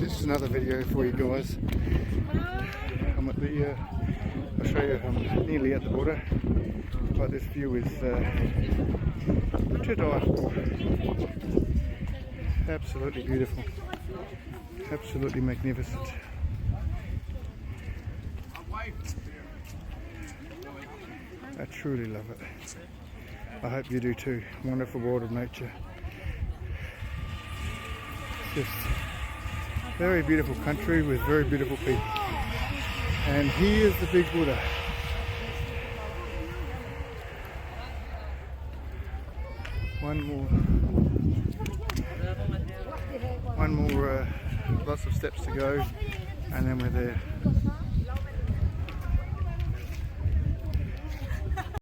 This is another video for you guys. I'm at the, I'll show you, I'm nearly at the border, but this view is to die for. Absolutely beautiful, absolutely magnificent. I truly love it. I hope you do too. Wonderful world of nature. Just very beautiful country with very beautiful people. And here's the big Buddha. One more lots of steps to go, and then we're there.